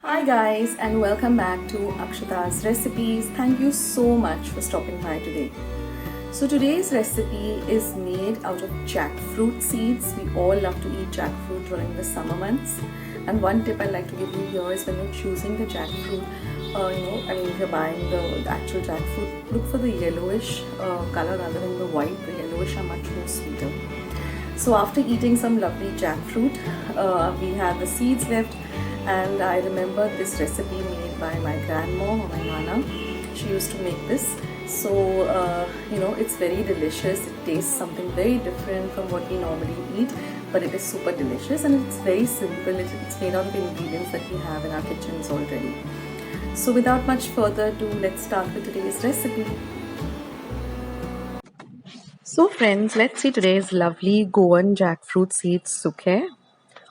Hi guys, and welcome back to Akshata's recipes. Thank you so much for stopping by today. So today's recipe is made out of jackfruit seeds. We all love to eat jackfruit during the summer months. And one tip I'd like to give you here is when you're choosing the jackfruit, if you're buying the actual jackfruit, look for the yellowish color rather than the white. The yellowish are much more sweeter. So after eating some lovely jackfruit, we had the seeds left, and I remember this recipe made by my grandma or my nana. She used to make this. So it's very delicious. It tastes something very different from what we normally eat, but it is super delicious and it's very simple. It's made out of ingredients that we have in our kitchens already. So without much further ado, let's start with today's recipe. So friends, let's see today's lovely Goan jackfruit seeds sukhe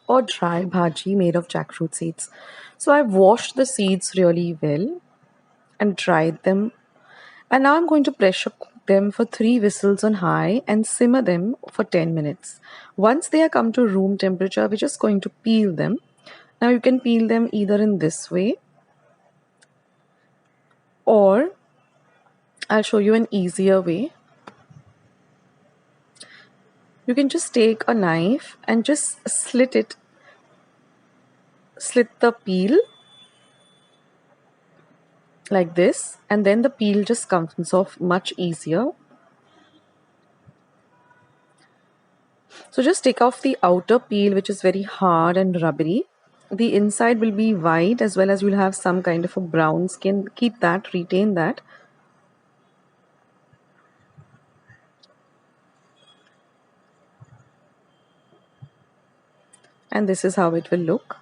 or dry bhaji made of jackfruit seeds. So I've washed the seeds really well and dried them, and now I'm going to pressure cook them for 3 whistles on high and simmer them for 10 minutes. Once they are come to room temperature, we're just going to peel them. Now you can peel them either in this way, or I'll show you an easier way. You can just take a knife and just slit the peel like this, and then the peel just comes off much easier. So just take off the outer peel, which is very hard and rubbery. The inside will be white, as well as you'll have some kind of a brown skin. Keep that, retain that. And this is how it will look.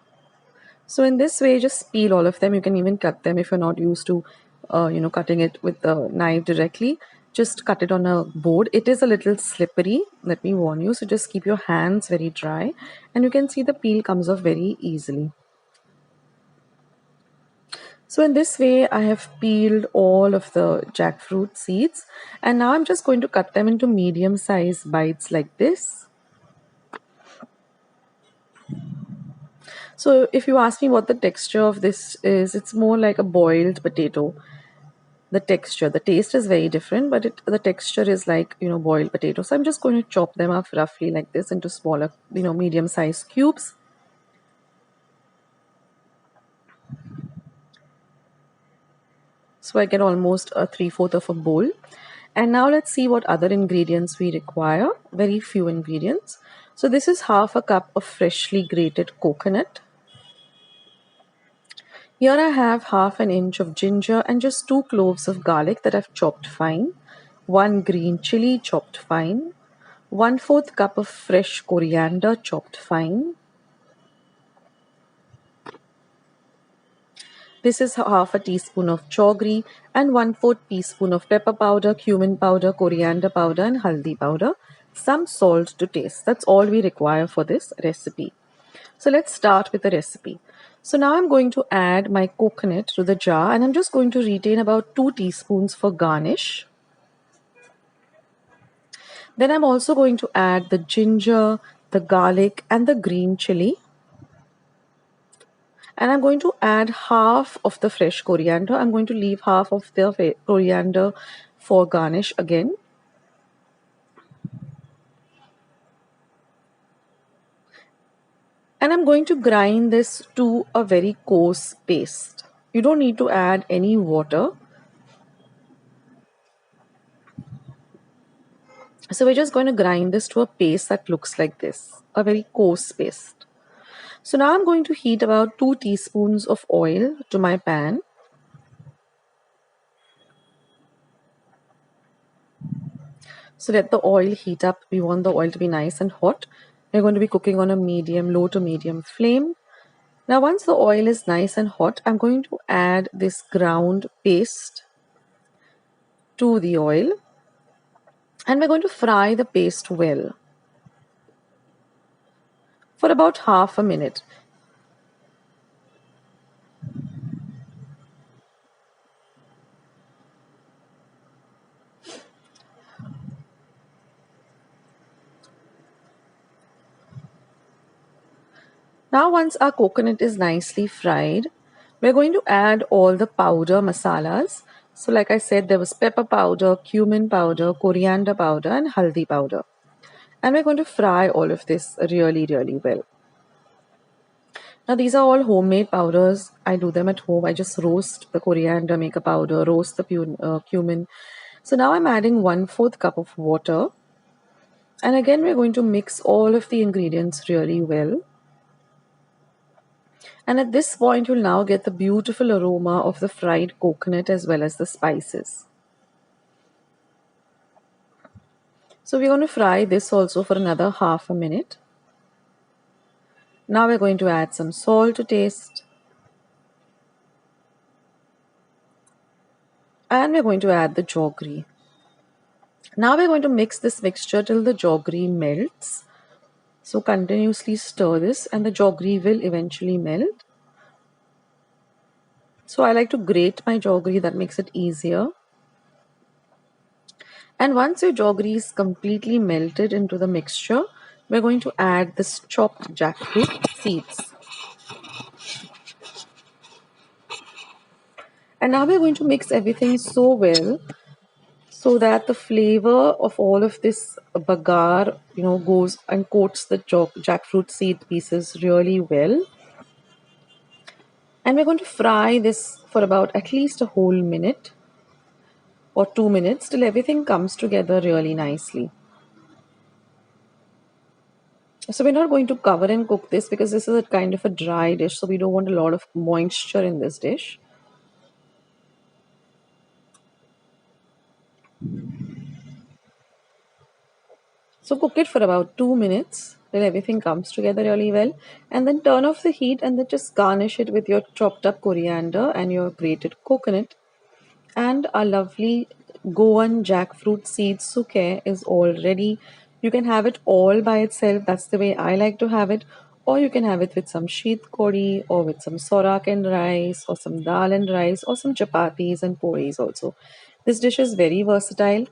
So in this way, just peel all of them. You can even cut them if you're not used to cutting it with the knife directly. Just cut it on a board. It is a little slippery, let me warn you. So just keep your hands very dry, and you can see the peel comes off very easily. So in this way, I have peeled all of the jackfruit seeds, and now I'm just going to cut them into medium size bites like this. So if you ask me what the texture of this is, it's more like a boiled potato. The taste is very different, but the texture is like, boiled potato. So I'm just going to chop them up roughly like this into smaller, medium sized cubes. So I get almost a 3/4 of a bowl. And now let's see what other ingredients we require. Very few ingredients. So this is half a cup of freshly grated coconut. Here I have half an inch of ginger and just 2 cloves of garlic that I've chopped fine, 1 green chili chopped fine, 1/4 cup of fresh coriander chopped fine. This is half a teaspoon of jaggery and 1/4 teaspoon of pepper powder, cumin powder, coriander powder and haldi powder. Some salt to taste. That's all we require for this recipe. So let's start with the recipe. So now I'm going to add my coconut to the jar, and I'm just going to retain about 2 teaspoons for garnish. Then I'm also going to add the ginger, the garlic and the green chili. And I'm going to add half of the fresh coriander. I'm going to leave half of the coriander for garnish again. And I'm going to grind this to a very coarse paste. You don't need to add any water. So we're just going to grind this to a paste that looks like this, a very coarse paste. So now I'm going to heat about 2 teaspoons of oil to my pan. So let the oil heat up. We want the oil to be nice and hot. We're going to be cooking on a low to medium flame. Now once the oil is nice and hot, I'm going to add this ground paste to the oil. And we're going to fry the paste well for about half a minute. Now once our coconut is nicely fried, We're going to add all the powder masalas. So like I said, there was pepper powder, cumin powder, coriander powder and haldi powder. And we're going to fry all of this really, really well. Now these are all homemade powders. I do them at home. I just roast the coriander, make a powder, roast the cumin. So now I'm adding 1/4 cup of water. And again, we're going to mix all of the ingredients really well. And at this point, you'll now get the beautiful aroma of the fried coconut as well as the spices. So we're going to fry this also for another half a minute. Now we're going to add some salt to taste. And we're going to add the jaggery. Now we're going to mix this mixture till the jaggery melts. So continuously stir this and the jaggery will eventually melt. So I like to grate my jaggery, that makes it easier. And once your jaggery is completely melted into the mixture, we're going to add this chopped jackfruit seeds. And now we're going to mix everything so well so that the flavor of all of this bagar, goes and coats the jackfruit seed pieces really well. And we're going to fry this for about at least a whole minute or 2 minutes till everything comes together really nicely. So we're not going to cover and cook this because this is a kind of a dry dish, so we don't want a lot of moisture in this dish. So cook it for about 2 minutes till everything comes together really well, and then turn off the heat and then just garnish it with your chopped up coriander and your grated coconut. And our lovely Goan Jackfruit seeds Sukhe is all ready. You can have it all by itself. That's the way I like to have it. Or you can have it with some sheet kodi or with some sorak and rice or some dal and rice or some chapatis and puris also. This dish is very versatile.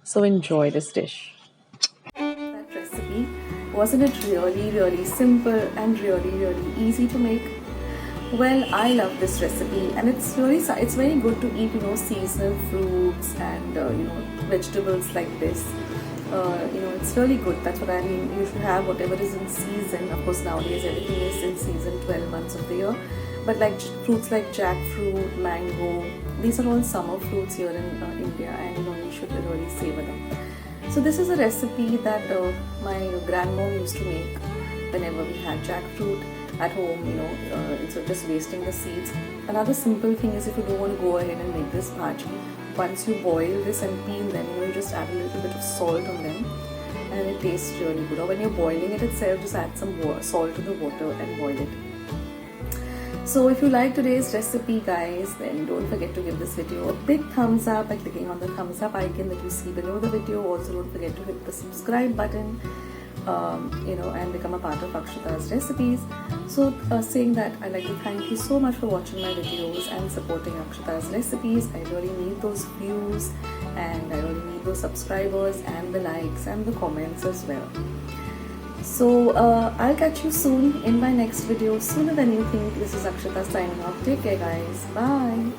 So enjoy this dish. That recipe, wasn't it really, really simple and really, really easy to make? Well, I love this recipe, and it's very good to eat, seasonal fruits and vegetables like this. It's really good. That's what I mean. You should have whatever is in season. Of course, nowadays everything is in season 12 months of the year. But like fruits like jackfruit, mango, these are all summer fruits here in India, and you should really savor them. So this is a recipe that my grandmom used to make whenever we had jackfruit at home, instead of just wasting the seeds. Another simple thing is, if you don't want to go ahead and make this bhaji, once you boil this and peel them, you just add a little bit of salt on them and it tastes really good. Or when you're boiling it itself, just add some salt to the water and boil it. So if you like today's recipe, guys, then don't forget to give this video a big thumbs up by clicking on the thumbs up icon that you see below the video. Also, don't forget to hit the subscribe button, and become a part of Akshata's recipes. So saying that, I'd like to thank you so much for watching my videos and supporting Akshata's recipes. I really need those views, and I really need those subscribers and the likes and the comments as well. So I'll catch you soon in my next video, sooner than you think. This is Akshata signing off. Take care, guys. Bye.